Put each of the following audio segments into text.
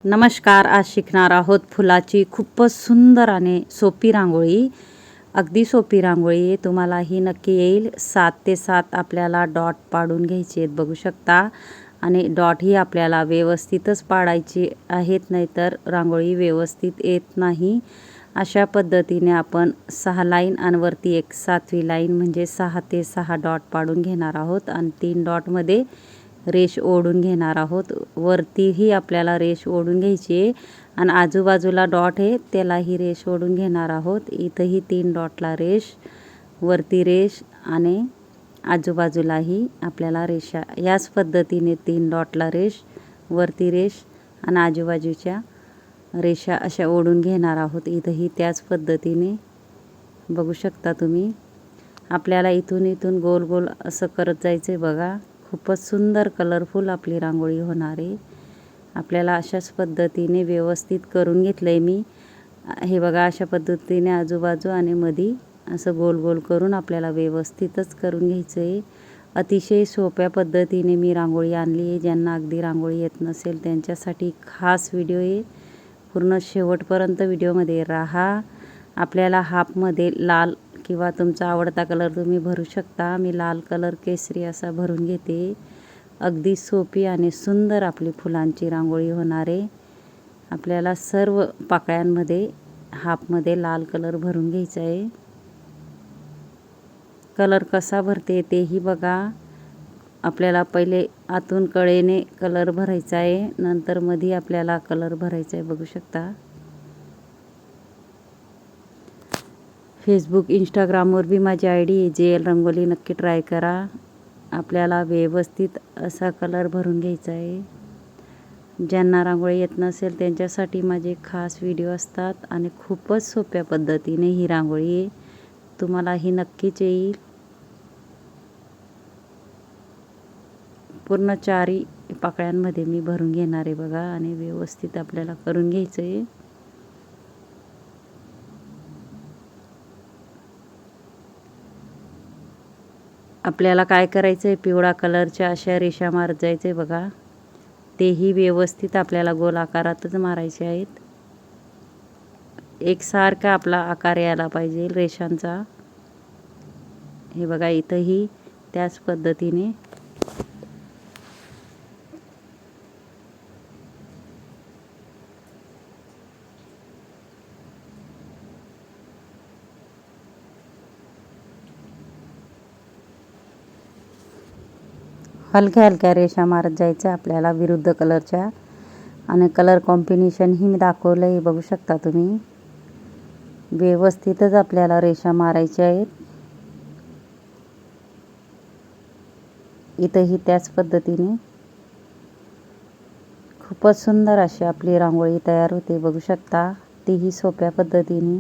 नमस्कार. आज शिकणार आहोत फुलाची खूपच सुंदर आणि सोपी रांगोळी. अगदी सोपी रांगोळी आहे, तुम्हाला ही नक्की येईल. 7 ते 7 आपल्याला डॉट पाडून घ्यायचे आहेत, बघू शकता. आणि डॉट ही आपल्याला व्यवस्थितच पाडायची आहेत, नाहीतर रांगोळी व्यवस्थित येत नाही. अशा पद्धतीने आपण 6 लाईन आणि वरती एक 7वी लाईन म्हणजे 6 ते 6 डॉट पाडून घेणार आहोत. आणि 3 डॉटमध्ये रेष ओढून घेणार आहोत. वरतीही आपल्याला रेष ओढून घ्यायची आहे आणि आजूबाजूला डॉट आहे त्यालाही रेष ओढून घेणार आहोत. इथंही 3 डॉटला रेष, वरती रेष आणि आजूबाजूलाही आपल्याला रेषा. याच पद्धतीने 3 डॉटला रेष, वरती रेष आणि आजूबाजूच्या रेषा अशा ओढून घेणार आहोत. इथंही त्याच पद्धतीने बघू शकता तुम्ही. आपल्याला इथून गोल गोल असं करत जायचं आहे बघा. खूपच सुंदर कलरफुल आपली रांगोळी होणार आहे. आपल्याला अशाच पद्धतीने व्यवस्थित करून घेतलं आहे मी. हे बघा, अशा पद्धतीने आजूबाजू आणि मधी असं गोल गोल करून आपल्याला व्यवस्थितच करून घ्यायचं आहे. अतिशय सोप्या पद्धतीने मी रांगोळी आणली आहे. ज्यांना अगदी रांगोळी येत नसेल त्यांच्यासाठी खास व्हिडिओ आहे. पूर्ण शेवटपर्यंत व्हिडिओमध्ये राहा. आपल्याला हाफमध्ये लाल किंवा तुमचा आवडता कलर तुम्ही भरू शकता. मी लाल कलर केसरी असा भरून घेते. अगदी सोपी आणि सुंदर आपली फुलांची रांगोळी होणार आहे. आपल्याला सर्व पाकळ्यांमध्ये हाफमध्ये लाल कलर भरून घ्यायचा आहे. कलर कसा भरते तेही बघा. आपल्याला पहिले आतून कळेने कलर भरायचा आहे, नंतर मध्ये आपल्याला कलर भरायचा आहे, बघू शकता. फेसबुक, इंस्टाग्रामवर बी माझी ID आहे, JL रंगोली. नक्की ट्राय करा. आपल्याला व्यवस्थित असा कलर भरून घ्यायचा आहे. ज्यांना रांगोळी येत नसेल त्यांच्यासाठी माझे खास व्हिडिओ असतात आणि खूपच सोप्या पद्धतीने ही रांगोळी आहे. तुम्हाला ही नक्कीच येईल. पूर्ण 4 पाकळ्यांमध्ये मी भरून घेणार आहे बघा. आणि व्यवस्थित आपल्याला करून घ्यायचं आहे. आपल्याला काय करायचं आहे, पिवळा कलरच्या अशा रेषा मारत जायचं आहे बघा. तेही व्यवस्थित आपल्याला गोल आकारातच मारायचे आहेत. एकसारखा आपला आकार यायला पाहिजे रेषांचा. हे बघा, इथंही त्याच पद्धतीने हलक्या हलक्या रेषा मारत जायचं आपल्याला विरुद्ध कलरच्या. आणि कलर कॉम्बिनेशनही मी दाखवलं आहे, बघू शकता तुम्ही. व्यवस्थितच आपल्याला रेषा मारायच्या आहेत. इथंही त्याच पद्धतीने खूपच सुंदर अशी आपली रांगोळी तयार होते, बघू शकता. तीही सोप्या पद्धतीने.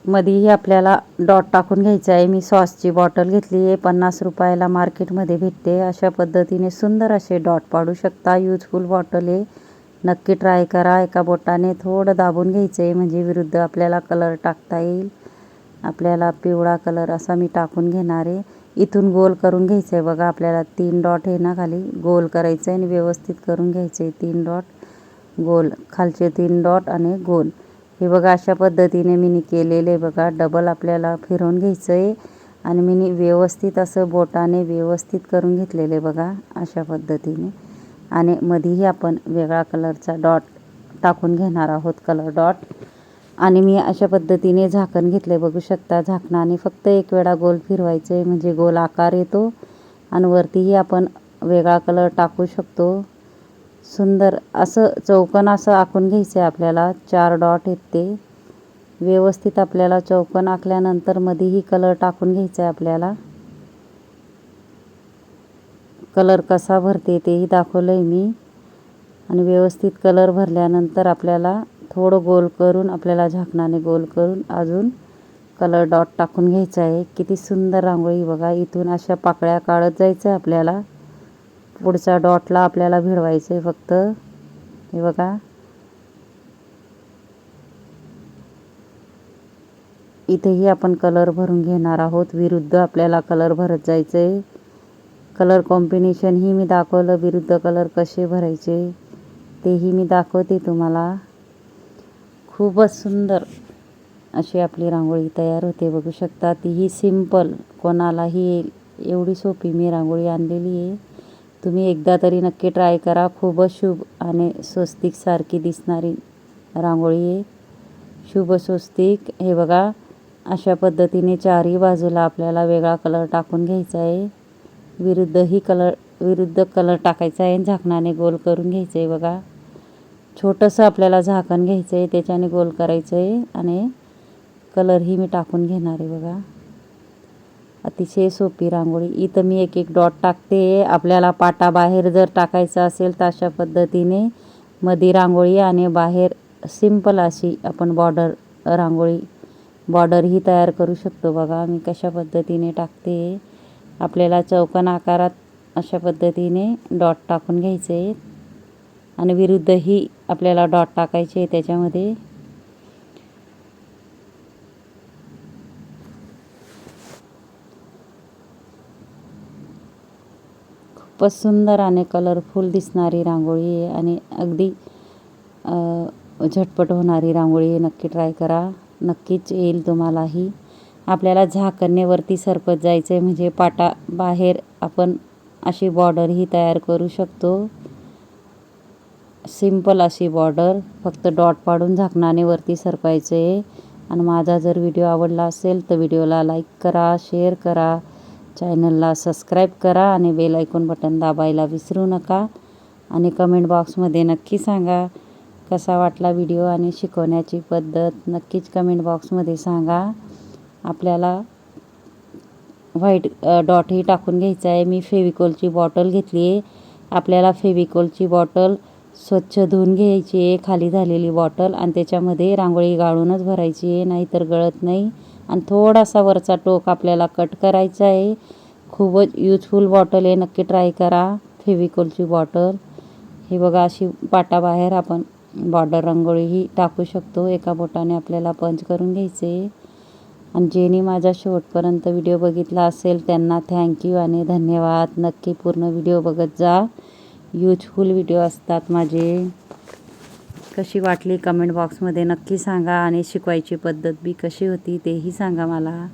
मध्येही आपल्याला डॉट टाकून घ्यायचा आहे. मी सॉसची बॉटल घेतली आहे, 50 रुपयाला मार्केटमध्ये भेटते. अशा पद्धतीने सुंदर असे डॉट पाडू शकता. यूजफुल बॉटल आहे, नक्की ट्राय करा. एका बोटाने थोडं दाबून घ्यायचं आहे म्हणजे विरुद्ध आपल्याला कलर टाकता येईल. आपल्याला पिवळा कलर असा मी टाकून घेणार आहे. इथून गोल करून घ्यायचं आहे बघा. आपल्याला 3 डॉट आहे ना खाली, गोल करायचं आहे आणि व्यवस्थित करून घ्यायचं आहे. 3 डॉट गोल, खालचे 3 डॉट आणि गोल. हे बघा, अशा पद्धतीने मी केलेले बघा. डबल आपल्याला फिरवून घ्यायचं आहे आणि मी व्यवस्थित असं बोटाने व्यवस्थित करून घेतलेले बघा, अशा पद्धतीने. आणि मध्येही आपण वेगळा कलरचा डॉट टाकून घेणार आहोत, कलर डॉट. आणि मी अशा पद्धतीने झाकण घेतले, बघू शकता. झाकणाने फक्त एक वेळा गोल फिरवायचं आहे म्हणजे गोल आकार येतो. आणि वरतीही आपण वेगळा कलर टाकू शकतो. सुंदर असं चौकोन असं आखून घ्यायचं आहे आपल्याला. 4 डॉट आहेत ते. व्यवस्थित आपल्याला चौकोन आखल्यानंतर मध्येही कलर टाकून घ्यायचा आहे आपल्याला. कलर कसा भरते तेही दाखवलं आहे मी. आणि व्यवस्थित कलर भरल्यानंतर आपल्याला थोडं गोल करून, आपल्याला झाकणाने गोल करून अजून कलर डॉट टाकून घ्यायचा आहे. किती सुंदर रांगोळी बघा. इथून अशा पाकळ्या काढत जायचं आहे आपल्याला. पुढच्या डॉटला आपल्याला भिडवायचं आहे फक्त. हे बघा, इथेही आपण कलर भरून घेणार आहोत. विरुद्ध आपल्याला कलर भरत जायचं आहे. कलर कॉम्बिनेशनही मी दाखवलं, विरुद्ध कलर कसे भरायचे तेही मी दाखवते तुम्हाला. खूपच सुंदर अशी आपली रांगोळी तयार होते. बघू शकता, तीही सिंपल, कोणालाही येईल एवढी सोपी मी रांगोळी आणलेली आहे. तुम्ही एकदा तरी नक्की ट्राय करा. खूपच शुभ आणि स्वस्तिक सारखी दिसणारी रांगोळी आहे. शुभ स्वस्तिक. हे बघा, अशा पद्धतीने चारही बाजूला आपल्याला वेगळा कलर टाकून घ्यायचा आहे. विरुद्ध कलर टाकायचा आहे. झाकणाने गोल करून घ्यायचं आहे. बघा, छोटंसं आपल्याला झाकण घ्यायचं आहे, त्याच्याने गोल करायचं आहे आणि कलरही मी टाकून घेणार आहे. बघा, अतिशय सोपी रांगोळी. इथं मी एक एक डॉट टाकते. आपल्याला पाटा बाहेर जर टाकायचा असेल तर अशा पद्धतीने मध्ये रांगोळी आणि बाहेर सिंपल अशी आपण बॉर्डरही तयार करू शकतो. बघा मी कशा पद्धतीने टाकते. आपल्याला चौकोन आकारात अशा पद्धतीने डॉट टाकून घ्यायचे आणि विरुद्धही आपल्याला डॉट टाकायचे त्याच्यामध्ये. खूपच सुंदर आणि कलरफुल दिसणारी रांगोळी आहे आणि अगदी झटपट होणारी रांगोळी आहे. नक्की ट्राय करा, नक्कीच येईल तुम्हालाही. आपल्याला झाकणेवरती सरकत जायचं आहे, म्हणजे पाटा बाहेर आपण अशी बॉर्डरही तयार करू शकतो. सिंपल अशी बॉर्डर, फक्त डॉट पाडून झाकणाने वरती सरकायचं आहे. आणि माझा जर व्हिडिओ आवडला असेल तर व्हिडिओला लाईक करा, शेअर करा, चॅनलला सबस्क्राईब करा आणि बेल आयकॉन बटन दाबायला विसरू नका. आणि कमेंट बॉक्समध्ये नक्की सांगा कसा वाटला व्हिडिओ आणि शिकवण्याची पद्धत. नक्कीच कमेंट बॉक्समध्ये सांगा. आपल्याला व्हाईट डॉटही टाकून घ्यायचा आहे. मी फेविकॉलची बॉटल घेतली आहे. आपल्याला फेविकॉलची बॉटल स्वच्छ धुवून घ्यायची आहे, खाली झालेली बॉटल, आणि त्याच्यामध्ये रांगोळी गाळूनच भरायची आहे, नाहीतर गळत नाही. आणि थोडासा वरचा टोक आपल्याला कट करायचा आहे. खूपच यूजफुल बॉटल आहे, नक्की ट्राय करा फेविकॉलची बॉटल. हे बघा, अशी पाटाबाहेर आपण बॉर्डर रांगोळीही टाकू शकतो. एका बोटाने आपल्याला पंच करून घ्यायचे. आणि ज्यांनी माझा शेवटपर्यंत व्हिडिओ बघितला असेल त्यांना थँक्यू आणि धन्यवाद. नक्की पूर्ण व्हिडिओ बघत जा, यूजफुल व्हिडिओ असतात माझे. कशी वाटली कमेंट बॉक्समध्ये नक्की सांगा आणि शिकवायची पद्धत बी कशी होती तेही सांगा मला.